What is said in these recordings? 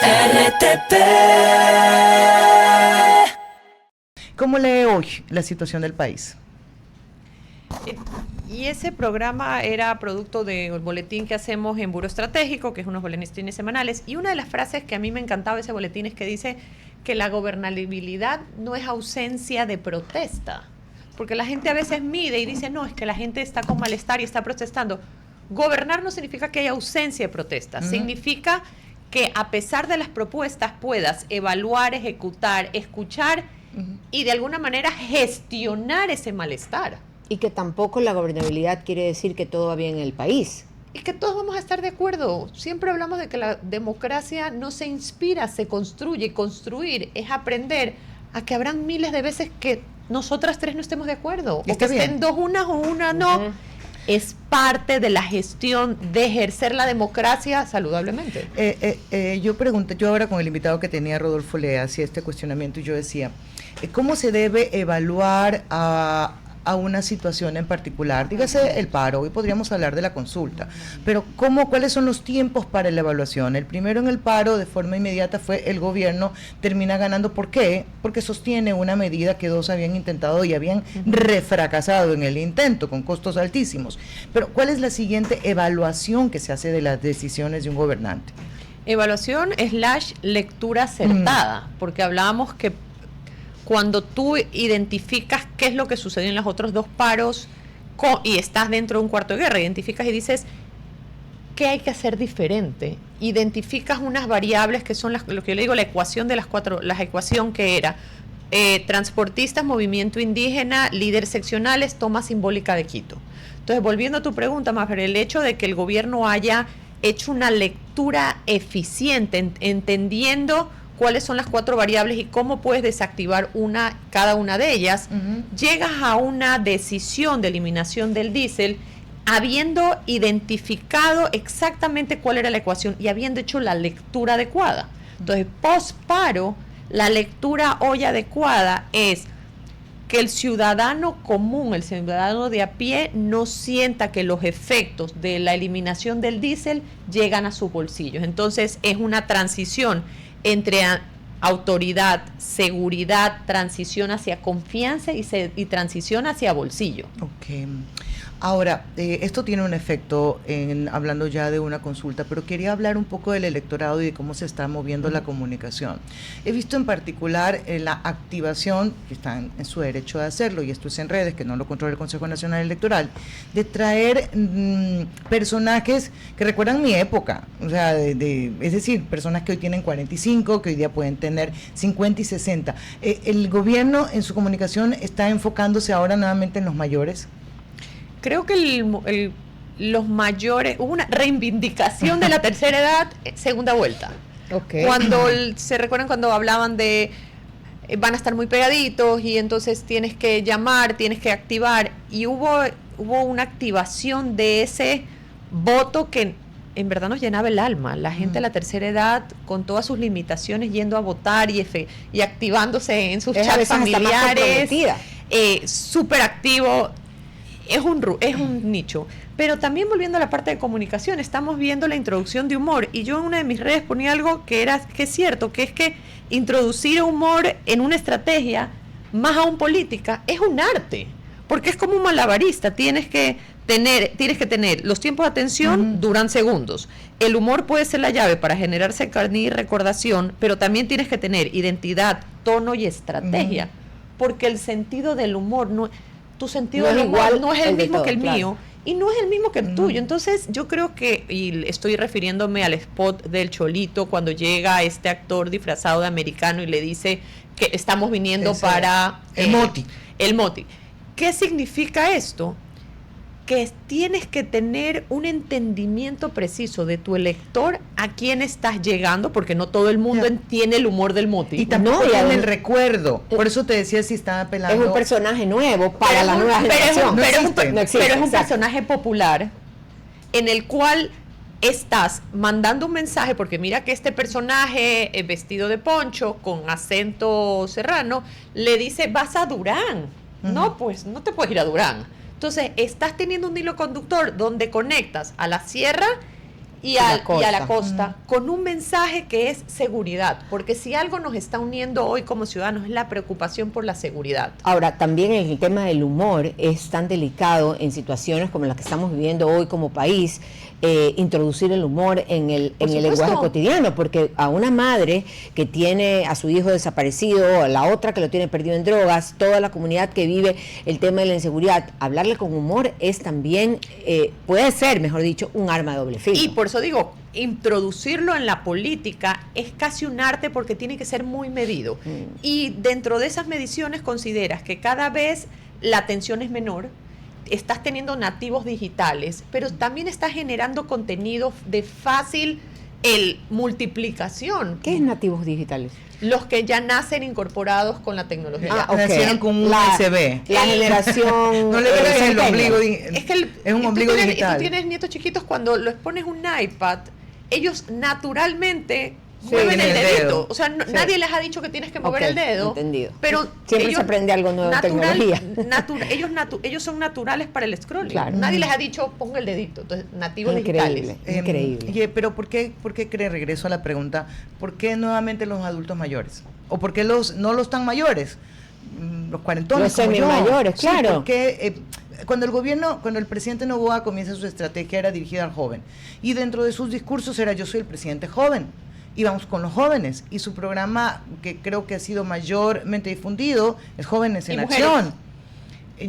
RTP. ¿Cómo lee hoy la situación del país? Y ese programa era producto del boletín que hacemos en Buró Estratégico, que es unos boletines semanales, y una de las frases que a mí me encantaba de ese boletín es que dice que la gobernabilidad no es ausencia de protesta, porque la gente a veces mide y dice, no, es que la gente está con malestar y está protestando. Gobernar no significa que haya ausencia de protesta, significa que a pesar de las propuestas puedas evaluar, ejecutar, escuchar y de alguna manera gestionar ese malestar. Y que tampoco la gobernabilidad quiere decir que todo va bien en el país. Y que todos vamos a estar de acuerdo. Siempre hablamos de que la democracia no se inspira, se construye. Construir es aprender a que habrán miles de veces que nosotras tres no estemos de acuerdo. O que estén dos unas o una no. Es parte de la gestión de ejercer la democracia saludablemente. Yo ahora con el invitado que tenía, Rodolfo, le hacía este cuestionamiento y yo decía, ¿cómo se debe evaluar a una situación en particular? Dígase el paro, hoy podríamos hablar de la consulta, pero ¿cuáles son los tiempos para la evaluación? El primero en el paro, de forma inmediata, fue el gobierno, termina ganando. ¿Por qué? Porque sostiene una medida que dos habían intentado y habían refracasado en el intento, con costos altísimos. Pero ¿cuál es la siguiente evaluación que se hace de las decisiones de un gobernante? Evaluación / lectura acertada, porque hablábamos que cuando tú identificas qué es lo que sucedió en los otros dos paros y estás dentro de un cuarto de guerra, identificas y dices qué hay que hacer diferente, identificas unas variables que son lo que yo le digo, la ecuación de las cuatro, la ecuación que era transportistas, movimiento indígena, líderes seccionales, toma simbólica de Quito. Entonces, volviendo a tu pregunta, Mafer, el hecho de que el gobierno haya hecho una lectura eficiente, entendiendo cuáles son las cuatro variables y cómo puedes desactivar cada una de ellas, llegas a una decisión de eliminación del diésel habiendo identificado exactamente cuál era la ecuación y habiendo hecho la lectura adecuada. Entonces, post-paro, la lectura hoy adecuada es que el ciudadano común, el ciudadano de a pie, no sienta que los efectos de la eliminación del diésel llegan a sus bolsillos. Entonces, es una transición entre autoridad, seguridad, transición hacia confianza y transición hacia bolsillo. Ok. Ahora, esto tiene un efecto, hablando ya de una consulta, pero quería hablar un poco del electorado y de cómo se está moviendo la comunicación. He visto en particular la activación, que están en su derecho de hacerlo, y esto es en redes, que no lo controla el Consejo Nacional Electoral, de traer personajes que recuerdan mi época, o sea, es decir, personas que hoy tienen 45, que hoy día pueden tener 50 y 60. ¿El gobierno en su comunicación está enfocándose ahora nuevamente en los mayores? Creo que los mayores, hubo una reivindicación de la tercera edad, segunda vuelta. Okay. Se recuerdan cuando hablaban de van a estar muy pegaditos y entonces tienes que llamar, tienes que activar, y hubo una activación de ese voto que en verdad nos llenaba el alma. La gente de la tercera edad, con todas sus limitaciones, yendo a votar y activándose en sus chats familiares, súper activo. Es un nicho, pero también volviendo a la parte de comunicación, estamos viendo la introducción de humor, y yo en una de mis redes ponía algo que es cierto, que es que introducir humor en una estrategia, más aún política, es un arte, porque es como un malabarista, tienes que tener los tiempos de atención duran segundos, el humor puede ser la llave para generar cercanía y recordación, pero también tienes que tener identidad, tono y estrategia, porque el sentido del humor tu sentido del humor no es el mismo que el mío y no es el mismo que el tuyo. Entonces yo creo que, y estoy refiriéndome al spot del Cholito cuando llega este actor disfrazado de americano y le dice que estamos viniendo para el Moti. El Moti. ¿Qué significa esto? Que tienes que tener un entendimiento preciso de tu elector, a quién estás llegando, porque no todo el mundo entiende el humor del Moti. Y tampoco tiene el recuerdo. Por eso te decía si estaba apelando. Es un personaje nuevo para la nueva generación. Pero es un personaje popular en el cual estás mandando un mensaje, porque mira que este personaje vestido de poncho, con acento serrano, le dice, vas a Durán. No, pues no te puedes ir a Durán. Entonces, estás teniendo un hilo conductor donde conectas a la sierra y a la costa, con un mensaje que es seguridad, porque si algo nos está uniendo hoy como ciudadanos es la preocupación por la seguridad. Ahora, también el tema del humor es tan delicado en situaciones como las que estamos viviendo hoy como país, introducir el humor en el lenguaje cotidiano, porque a una madre que tiene a su hijo desaparecido, a la otra que lo tiene perdido en drogas, toda la comunidad que vive el tema de la inseguridad, hablarle con humor es también, puede ser, mejor dicho, un arma de doble filo. Y por eso digo, introducirlo en la política es casi un arte porque tiene que ser muy medido. Y dentro de esas mediciones consideras que cada vez la atención es menor, estás teniendo nativos digitales, pero también estás generando contenido de fácil multiplicación. ¿Qué es nativos digitales? Los que ya nacen incorporados con la tecnología. Nacieron con un USB. La generación... no le veas el ombligo. Es que es un ombligo digital. Y tú tienes nietos chiquitos, cuando les pones un iPad, ellos naturalmente mueven el dedito. O sea, nadie les ha dicho que tienes que mover el dedo. Entendido. Pero siempre se aprende algo nuevo en tecnología. Ellos son naturales para el scrolling. Claro. Nadie les ha dicho ponga el dedito. Entonces, nativos digitales. Increíble. Oye, pero ¿por qué regreso a la pregunta? ¿Por qué nuevamente los adultos mayores? ¿O por qué no los tan mayores? Los cuarentones. Los semi-mayores, claro. Sí, porque cuando el presidente Noboa comienza su estrategia era dirigida al joven. Y dentro de sus discursos era yo soy el presidente joven. Íbamos con los jóvenes. Y su programa, que creo que ha sido mayormente difundido, es Jóvenes en Acción.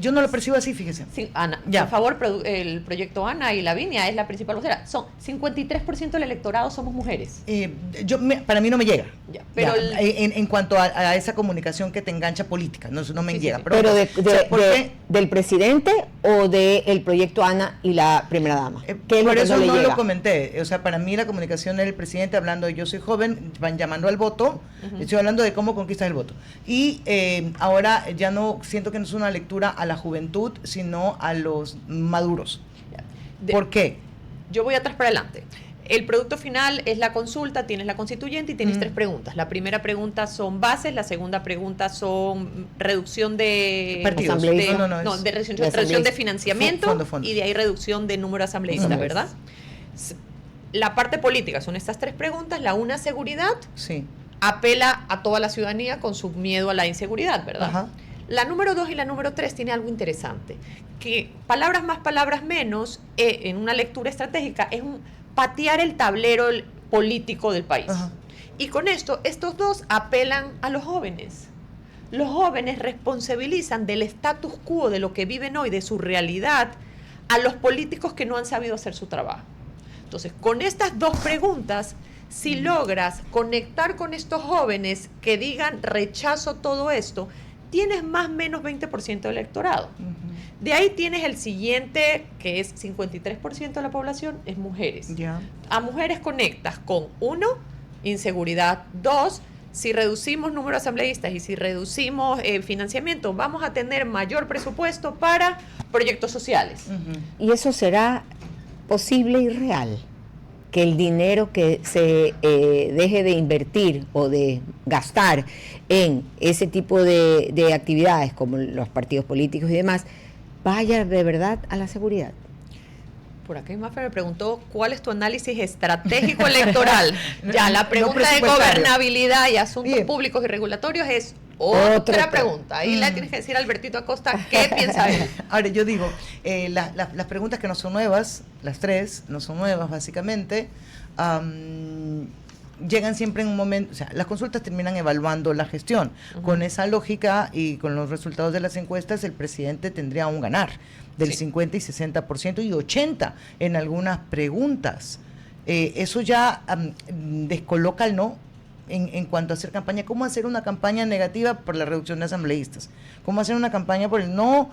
Yo no lo percibo así, fíjese. Sí, Ana, por favor, el proyecto Ana y Lavinia es la principal vocera. Son 53% del electorado somos mujeres. Para mí no me llega. Ya, pero en cuanto a esa comunicación que te engancha política, no me llega. Sí. Pero ¿del presidente o del proyecto Ana y la primera dama? Por eso no lo comenté. O sea, para mí la comunicación es el presidente hablando de yo soy joven, van llamando al voto, estoy hablando de cómo conquistas el voto. Y ahora ya no siento que no es una lectura a la juventud, sino a los maduros. ¿Por qué? Yo voy atrás para adelante. El producto final es la consulta, tienes la constituyente y tienes 3 preguntas. La primera pregunta son bases, la segunda pregunta son reducción de partidos, reducción de financiamiento fondo. Y de ahí reducción de número de asambleístas, ¿verdad? La parte política son estas 3 preguntas. La una, seguridad, apela a toda la ciudadanía con su miedo a la inseguridad, ¿verdad? Ajá. La número 2 y la número 3 tiene algo interesante, que palabras más, palabras menos, en una lectura estratégica, es patear el tablero político del país. Ajá. Y con esto, estos dos apelan a los jóvenes. Los jóvenes responsabilizan del status quo, de lo que viven hoy, de su realidad, a los políticos que no han sabido hacer su trabajo. Entonces, con estas 2 preguntas, si logras conectar con estos jóvenes que digan rechazo todo esto, tienes más o menos 20% del electorado. De ahí tienes el siguiente, que es 53% de la población, es mujeres. A mujeres conectas con 1, inseguridad, 2, si reducimos número de asambleístas y si reducimos financiamiento, vamos a tener mayor presupuesto para proyectos sociales. ¿Y eso será posible y real? Que el dinero que se deje de invertir o de gastar en ese tipo de actividades como los partidos políticos y demás, vaya de verdad a la seguridad. Por acá Mafer me preguntó ¿cuál es tu análisis estratégico electoral? Ya, la pregunta de gobernabilidad y asuntos públicos y regulatorios es otra pregunta. Ahí le tienes que decir a Albertito Acosta qué piensa él. Ahora, yo digo, las preguntas que no son nuevas, las 3 no son nuevas básicamente, llegan siempre en un momento, o sea, las consultas terminan evaluando la gestión. Con esa lógica y con los resultados de las encuestas, el presidente tendría un ganar del 50 y 60% y 80% en algunas preguntas. Eso ya descoloca el no en cuanto a hacer campaña. ¿Cómo hacer una campaña negativa por la reducción de asambleístas? ¿Cómo hacer una campaña por el no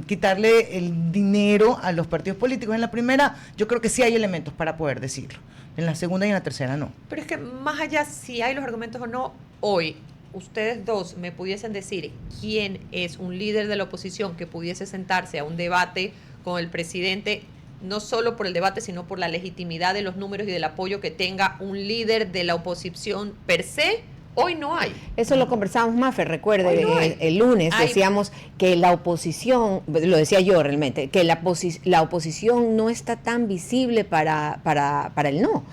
quitarle el dinero a los partidos políticos? En la primera, yo creo que sí hay elementos para poder decirlo. En la segunda y en la tercera, no. Pero es que más allá si hay los argumentos o no, hoy ustedes dos me pudiesen decir quién es un líder de la oposición que pudiese sentarse a un debate con el presidente, no solo por el debate, sino por la legitimidad de los números y del apoyo que tenga un líder de la oposición per se, Hoy no hay. Eso lo conversábamos, Mafer, recuerde, No el lunes decíamos que la oposición, lo decía yo realmente, que la oposición no está tan visible para el no,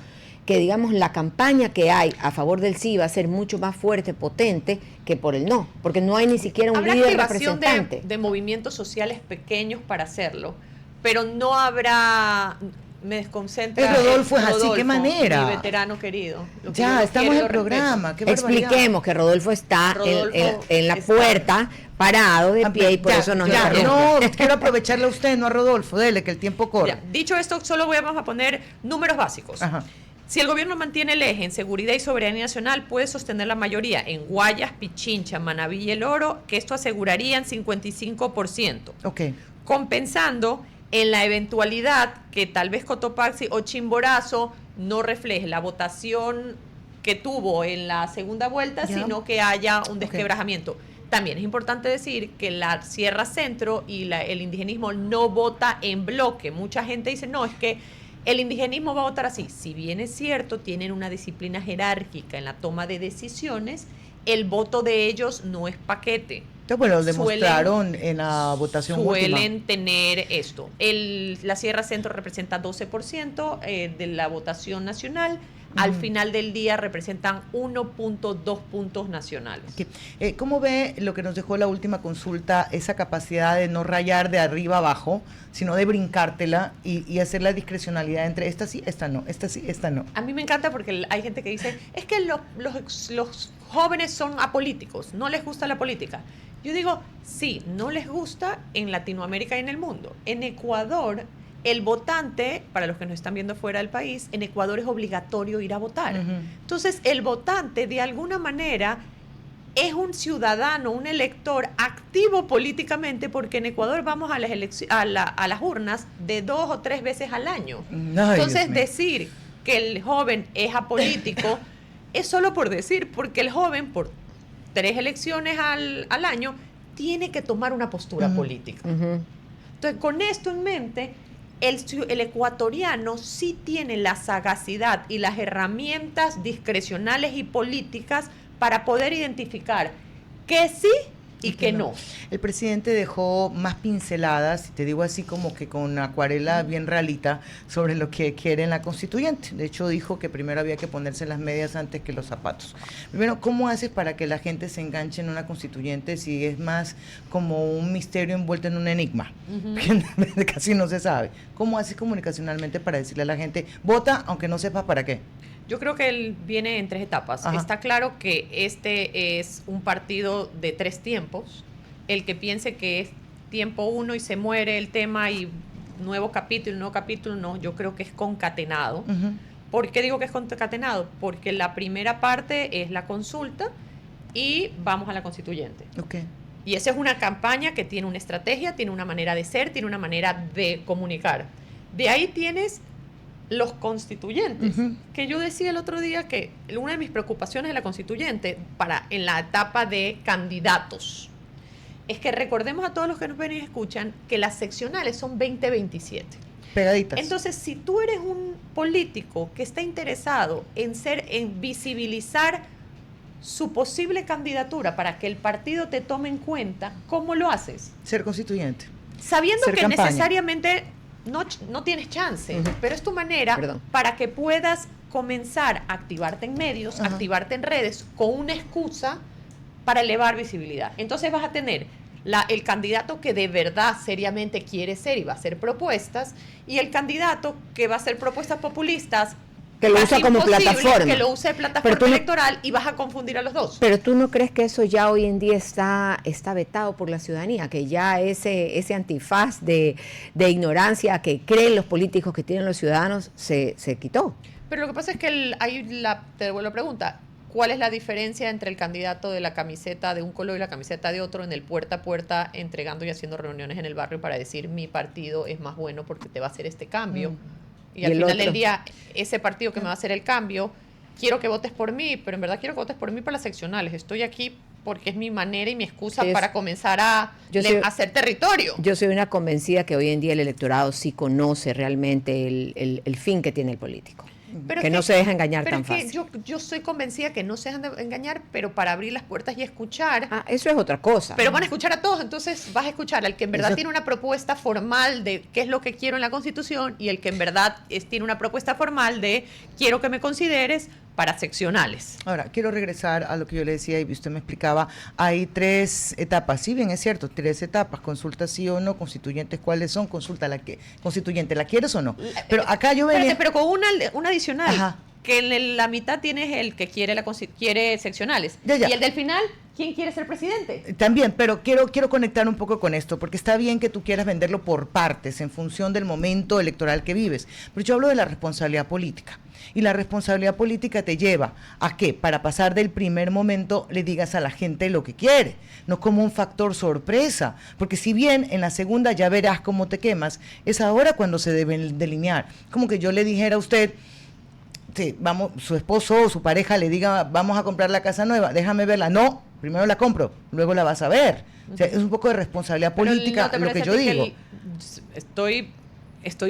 que digamos la campaña que hay a favor del sí va a ser mucho más fuerte, potente, que por el no, porque no hay ni siquiera un líder representante. De movimientos sociales pequeños para hacerlo, pero no habrá... Me desconcentra. Rodolfo es así, ¿qué manera? Mi veterano querido. Ya, estamos en el programa. Expliquemos que Rodolfo está en la puerta, parado de pie, y por eso nos no, quiero aprovecharle a usted, no a Rodolfo, dele, que el tiempo corre. Ya, dicho esto, solo vamos a poner números básicos. Ajá. Si el gobierno mantiene el eje en seguridad y soberanía nacional, puede sostener la mayoría en Guayas, Pichincha, Manabí y El Oro, que esto asegurarían 55%. Ok. Compensando en la eventualidad que tal vez Cotopaxi o Chimborazo no refleje la votación que tuvo en la segunda vuelta, sino que haya un desquebrajamiento. También es importante decir que la Sierra Centro y el indigenismo no vota en bloque. Mucha gente dice, no, es que el indigenismo va a votar así. Si bien es cierto, tienen una disciplina jerárquica en la toma de decisiones, el voto de ellos no es paquete. Bueno, lo demostraron en la votación última. Suelen tener esto. La Sierra Centro representa 12% de la votación nacional. Al final del día representan 1.2 puntos nacionales. ¿Cómo ve lo que nos dejó la última consulta, esa capacidad de no rayar de arriba abajo, sino de brincártela y hacer la discrecionalidad entre esta sí, esta no, esta sí, esta no? A mí me encanta porque hay gente que dice, es que los jóvenes son apolíticos, no les gusta la política. Yo digo, sí, no les gusta en Latinoamérica y en el mundo. En Ecuador, el votante, para los que nos están viendo fuera del país, en Ecuador es obligatorio ir a votar. Entonces, el votante, de alguna manera, es un ciudadano, un elector activo políticamente, porque en Ecuador vamos a las urnas de 2 o 3 veces al año. Entonces, decir que el joven es apolítico es solo por decir, porque el joven, por 3 elecciones al año, tiene que tomar una postura política. Entonces, con esto en mente, el ecuatoriano sí tiene la sagacidad y las herramientas discrecionales y políticas para poder identificar que sí y que no. El presidente dejó más pinceladas, te digo así como que con acuarela bien realita, sobre lo que quiere en la constituyente. De hecho, dijo que primero había que ponerse las medias antes que los zapatos. Primero, ¿cómo haces para que la gente se enganche en una constituyente si es más como un misterio envuelto en un enigma? Que casi no se sabe. ¿Cómo haces comunicacionalmente para decirle a la gente, vota aunque no sepas para qué? Yo creo que él viene en 3 etapas. Ajá. Está claro que este es un partido de 3 tiempos. El que piense que es tiempo 1 y se muere el tema y nuevo capítulo, no, yo creo que es concatenado. ¿Por qué digo que es concatenado? Porque la primera parte es la consulta y vamos a la constituyente. Y esa es una campaña que tiene una estrategia, tiene una manera de ser, tiene una manera de comunicar. De ahí tienes los constituyentes, que yo decía el otro día que una de mis preocupaciones de la constituyente en la etapa de candidatos es que recordemos a todos los que nos ven y escuchan que las seccionales son 20-27. Pegaditas. Entonces, si tú eres un político que está interesado en visibilizar su posible candidatura para que el partido te tome en cuenta, ¿cómo lo haces? Ser constituyente. Sabiendo que necesariamente no tienes chance, pero es tu manera para que puedas comenzar a activarte en medios, activarte en redes con una excusa para elevar visibilidad. Entonces vas a tener el candidato que de verdad seriamente quiere ser y va a hacer propuestas, y el candidato que va a hacer propuestas populistas que lo usa como plataforma. Que lo use de plataforma electoral y vas a confundir a los dos. Pero tú no crees que eso ya hoy en día está vetado por la ciudadanía, que ya ese antifaz de ignorancia que creen los políticos que tienen los ciudadanos se quitó. Pero lo que pasa es que te devuelvo la pregunta, ¿cuál es la diferencia entre el candidato de la camiseta de un color y la camiseta de otro en el puerta a puerta, entregando y haciendo reuniones en el barrio para decir mi partido es más bueno porque te va a hacer este cambio? Y al final del día, ese partido que me va a hacer el cambio, quiero que votes por mí, pero en verdad quiero que votes por mí para las seccionales. Estoy aquí porque es mi manera y mi excusa para comenzar a hacer territorio. Yo soy una convencida que hoy en día el electorado sí conoce realmente el fin que tiene el político. Pero que no se deja engañar tan fácil. Yo estoy convencida que no se dejan de engañar, pero para abrir las puertas y escuchar. Eso es otra cosa. Pero van a escuchar a todos, entonces vas a escuchar al que en verdad tiene una propuesta formal de qué es lo que quiero en la Constitución y el que en verdad tiene una propuesta formal de quiero que me consideres para seccionales. Ahora, quiero regresar a lo que yo le decía y usted me explicaba. Hay 3 etapas, sí, bien es cierto, 3 etapas. Consulta sí o no, constituyentes cuáles son, consulta constituyente, ¿la quieres o no? Pero acá yo venía... Pero con una adicional. Ajá. Que en la mitad tienes el que quiere seccionales. Ya. Y el del final, ¿quién quiere ser presidente? También, pero quiero conectar un poco con esto, porque está bien que tú quieras venderlo por partes, en función del momento electoral que vives. Pero yo hablo de la responsabilidad política. Y la responsabilidad política te lleva a que, para pasar del primer momento, le digas a la gente lo que quiere, no como un factor sorpresa. Porque si bien en la segunda ya verás cómo te quemas, es ahora cuando se deben delinear. Como que yo le dijera a usted... Sí, vamos, su esposo o su pareja le diga, vamos a comprar la casa nueva, déjame verla. No, primero la compro, luego la vas a ver. O sea, es un poco de responsabilidad política lo que yo digo. Estoy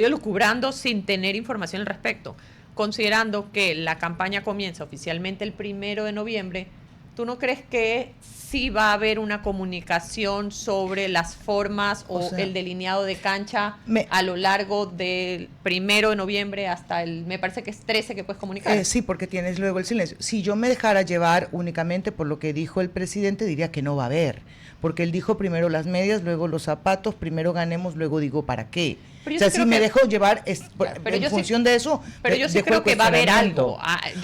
elucubrando sin tener información al respecto. Considerando que la campaña comienza oficialmente el 1 de noviembre, ¿tú no crees que sí va a haber una comunicación sobre las formas o sea, el delineado de cancha a lo largo del 1 de noviembre hasta me parece que es 13 que puedes comunicar? Sí, porque tienes luego el silencio. Si yo me dejara llevar únicamente por lo que dijo el presidente, diría que no va a haber. Porque él dijo primero las medias, luego los zapatos, primero ganemos, luego digo ¿para qué? O sea, si me dejo llevar en función de eso. Pero yo sí creo que va a haber algo.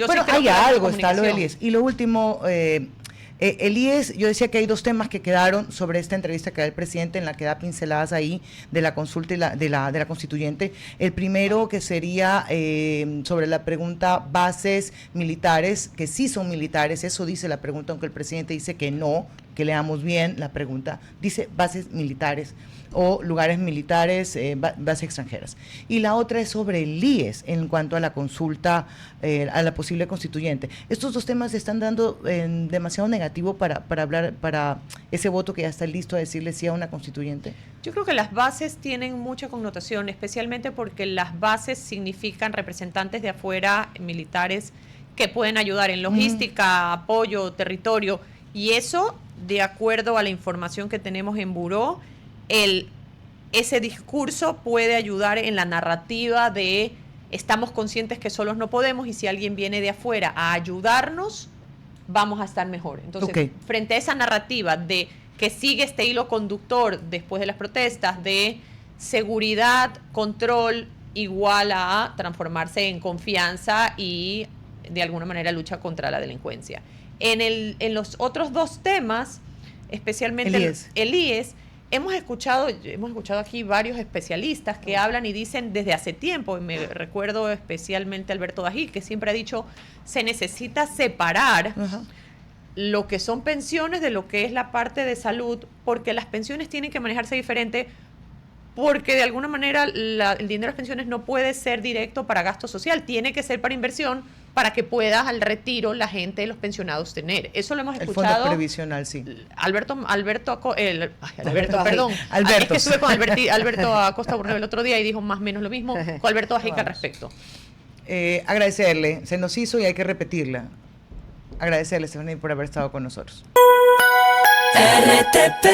Bueno, hay algo, está lo del IES. Y lo último, el IES, yo decía que hay 2 temas que quedaron sobre esta entrevista que da el presidente, en la que da pinceladas ahí de la consulta y de la constituyente. El primero que sería sobre la pregunta bases militares, que sí son militares, eso dice la pregunta, aunque el presidente dice que no, que leamos bien la pregunta, dice bases militares o lugares militares, bases extranjeras. Y la otra es sobre el IES en cuanto a la consulta, a la posible constituyente. Estos 2 temas se están dando demasiado negativo para hablar, para ese voto que ya está listo a decirle sí a una constituyente. Yo creo que las bases tienen mucha connotación, especialmente porque las bases significan representantes de afuera, militares, que pueden ayudar en logística, apoyo, territorio, y eso, de acuerdo a la información que tenemos en Buró, ese discurso puede ayudar en la narrativa de estamos conscientes que solos no podemos y si alguien viene de afuera a ayudarnos, vamos a estar mejor. Entonces, frente a esa narrativa de que sigue este hilo conductor después de las protestas de seguridad, control, igual a transformarse en confianza y de alguna manera lucha contra la delincuencia. En los otros 2 temas, especialmente el IES, hemos escuchado aquí varios especialistas que hablan y dicen desde hace tiempo, y me recuerdo especialmente a Alberto Dají, que siempre ha dicho, se necesita separar lo que son pensiones de lo que es la parte de salud, porque las pensiones tienen que manejarse diferente, porque de alguna manera el dinero de las pensiones no puede ser directo para gasto social, tiene que ser para inversión, para que pueda al retiro la gente, los pensionados tener. Eso lo hemos escuchado. El fondo previsional, sí. Alberto, perdón. Es que estuve con Alberto Acosta Burneo el otro día y dijo más o menos lo mismo con Alberto Ajica al respecto. Agradecerle, se nos hizo y hay que repetirla. Agradecerle, Stephanie, por haber estado con nosotros. RTP